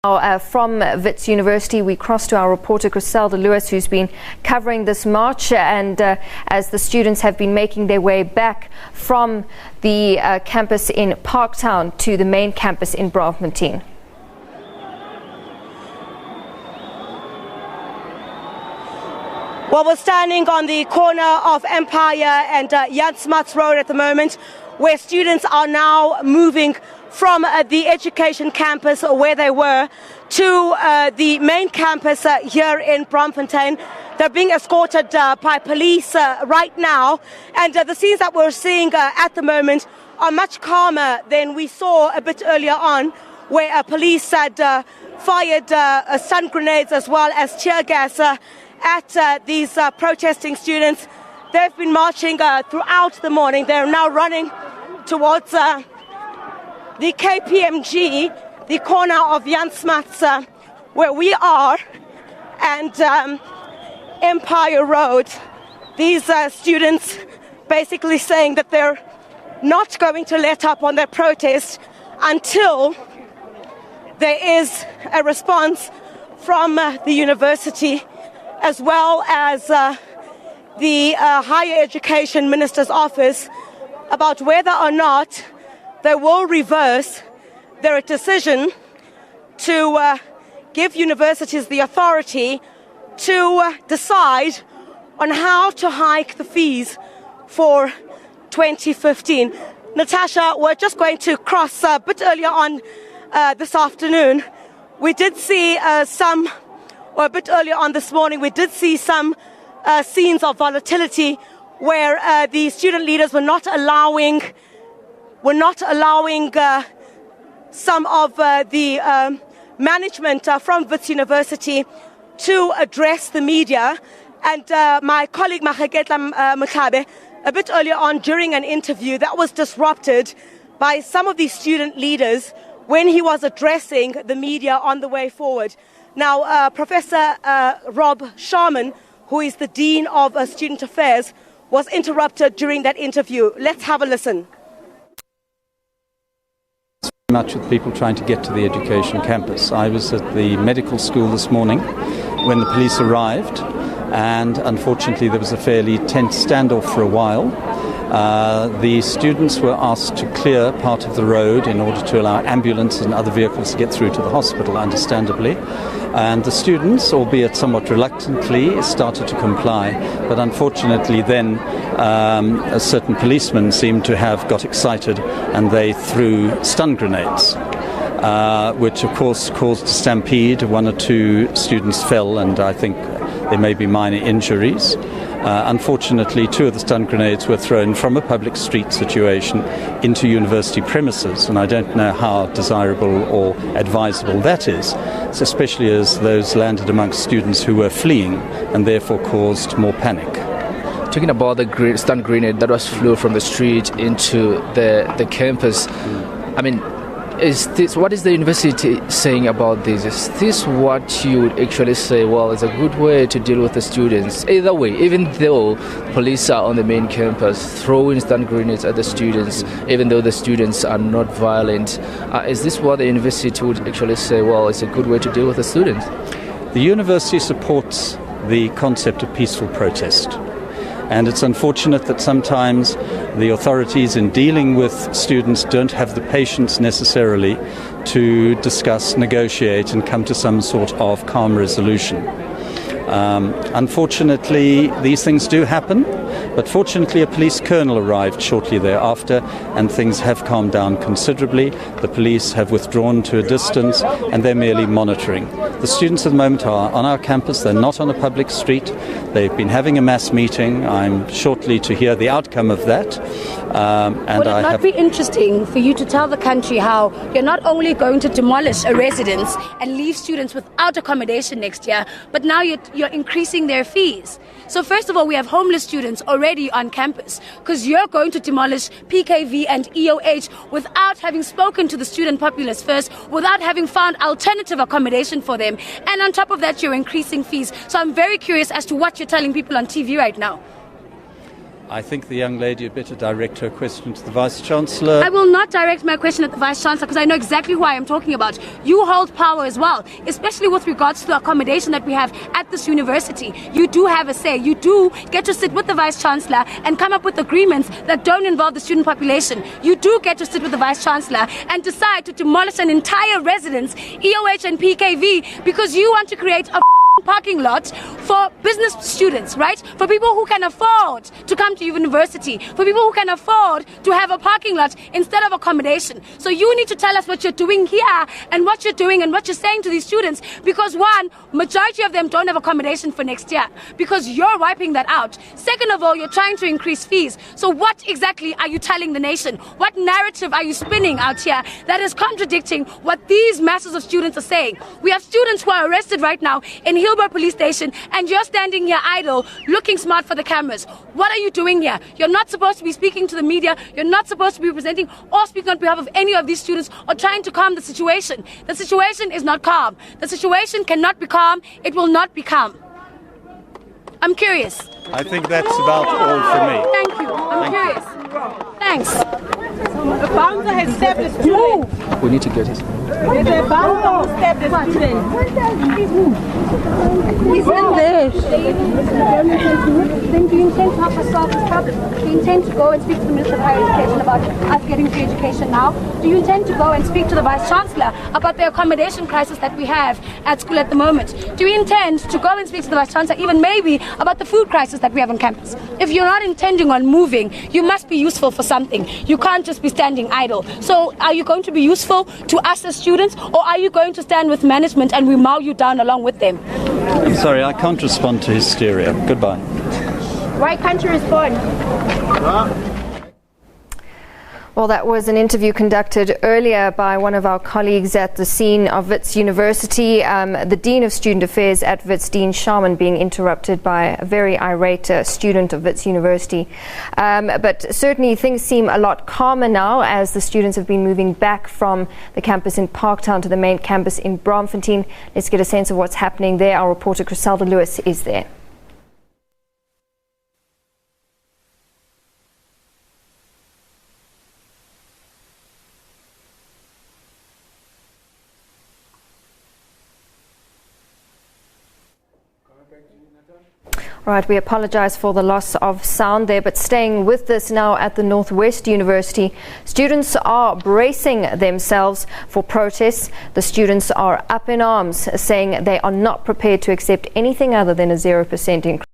From Wits University, we cross to our reporter Griselda Lewis, who's been covering this march, and as the students have been making their way back from the campus in Parktown to the main campus in Braamfontein. Well, we're standing on the corner of Empire and Jan Smuts Road at the moment, where students are now moving from the education campus where they were to the main campus here in Braamfontein. They're being escorted by police right now, and the scenes that we're seeing at the moment are much calmer than we saw a bit earlier on, where police had fired stun grenades as well as tear gas at these protesting students. They've been marching throughout the morning. They're now running towards the KPMG, the corner of Jan Smuts, where we are, and Empire Road. These students basically saying that they're not going to let up on their protest until there is a response from the university, as well as the Higher Education Minister's office, about whether or not they will reverse their decision to give universities the authority to decide on how to hike the fees for 2015. Natasha, we're just going to cross a bit earlier on this afternoon. We did see or a bit earlier on this morning, we did see some scenes of volatility where the student leaders were not allowing some of the management from Wits University to address the media. And my colleague Maheketla Mkhabe, a bit earlier on during an interview, that was disrupted by some of these student leaders when he was addressing the media on the way forward. Now, Professor Rob Sharman, who is the Dean of Student Affairs, was interrupted during that interview. Let's have a listen. Much with people trying to get to the education campus. I was at the medical school this morning when the police arrived, and unfortunately there was a fairly tense standoff for a while. The students were asked to clear part of the road in order to allow ambulances and other vehicles to get through to the hospital, understandably. And the students, albeit somewhat reluctantly, started to comply. But unfortunately then a certain policeman seemed to have got excited, and they threw stun grenades, which of course caused a stampede. One or two students fell, and I think there may be minor injuries. Unfortunately, two of the stun grenades were thrown from a public street situation into university premises, and I don't know how desirable or advisable that is, especially as those landed amongst students who were fleeing and therefore caused more panic. Talking about the stun grenade that was flew from the street into the campus, I mean, what is the university saying about this? Is this what you would actually say, well, it's a good way to deal with the students? Either way, even though police are on the main campus throwing stun grenades at the students, even though the students are not violent, is this what the university would actually say, well, it's a good way to deal with the students? The university supports the concept of peaceful protest. And it's unfortunate that sometimes the authorities in dealing with students don't have the patience necessarily to discuss, negotiate, and come to some sort of calm resolution. Unfortunately, these things do happen, but fortunately a police colonel arrived shortly thereafter, and things have calmed down considerably. The police have withdrawn to a distance, and they're merely monitoring. The students at the moment are on our campus. They're not on a public street. They've been having a mass meeting. I'm shortly to hear the outcome of that. Would it not be interesting for you to tell the country how you're not only going to demolish a residence and leave students without accommodation next year, but now you're increasing their fees? So first of all, we have homeless students already on campus because you're going to demolish PKV and EOH without having spoken to the student populace first, without having found alternative accommodation for them. And on top of that, you're increasing fees. So I'm very curious as to what you're telling people on TV right now. I think the young lady had better direct her question to the Vice-Chancellor. I will not direct my question at the Vice-Chancellor because I know exactly who I am talking about. You hold power as well, especially with regards to the accommodation that we have at this university. You do have a say. You do get to sit with the Vice-Chancellor and come up with agreements that don't involve the student population. You do get to sit with the Vice-Chancellor and decide to demolish an entire residence, EOH and PKV, because you want to create a parking lot for business students, right? For people who can afford to come to university, for people who can afford to have a parking lot instead of accommodation. So you need to tell us what you're doing here and what you're doing and what you're saying to these students, because one, majority of them don't have accommodation for next year because you're wiping that out. Second of all, you're trying to increase fees. So what exactly are you telling the nation? What narrative are you spinning out here that is contradicting what these masses of students are saying? We have students who are arrested right now in Hillborough Police Station, and you're standing here idle, looking smart for the cameras. What are you doing here? You're not supposed to be speaking to the media. You're not supposed to be presenting or speaking on behalf of any of these students or trying to calm the situation. The situation is not calm. The situation cannot be calm. It will not be calm. I'm curious. I think that's about all for me. Thank you. I'm curious. Thanks. The bouncer has stepped the student. We need to get it. There's a bouncer who stepped the student. He's in there. Then do you intend to help us solve this problem? Do you intend to go and speak to the Minister of Higher Education about us getting free education now? Do you intend to go and speak to the Vice-Chancellor about the accommodation crisis that we have at school at the moment? Do you intend to go and speak to the Vice-Chancellor even maybe about the food crisis that we have on campus? If you're not intending on moving, you must be useful for something. You can't just be standing idle. So are you going to be useful to us as students, or are you going to stand with management and we mow you down along with them? I'm sorry, I can't respond to hysteria. Goodbye. Why can't you respond? Well, that was an interview conducted earlier by one of our colleagues at the scene of Wits University. The Dean of Student Affairs at Wits, Dean Sharman, being interrupted by a very irate student of Wits University. But certainly things seem a lot calmer now as the students have been moving back from the campus in Parktown to the main campus in Braamfontein. Let's get a sense of what's happening there. Our reporter Griselda Lewis is there. Right, we apologize for the loss of sound there, but staying with this now at the Northwest University, students are bracing themselves for protests. The students are up in arms, saying they are not prepared to accept anything other than a 0% increase.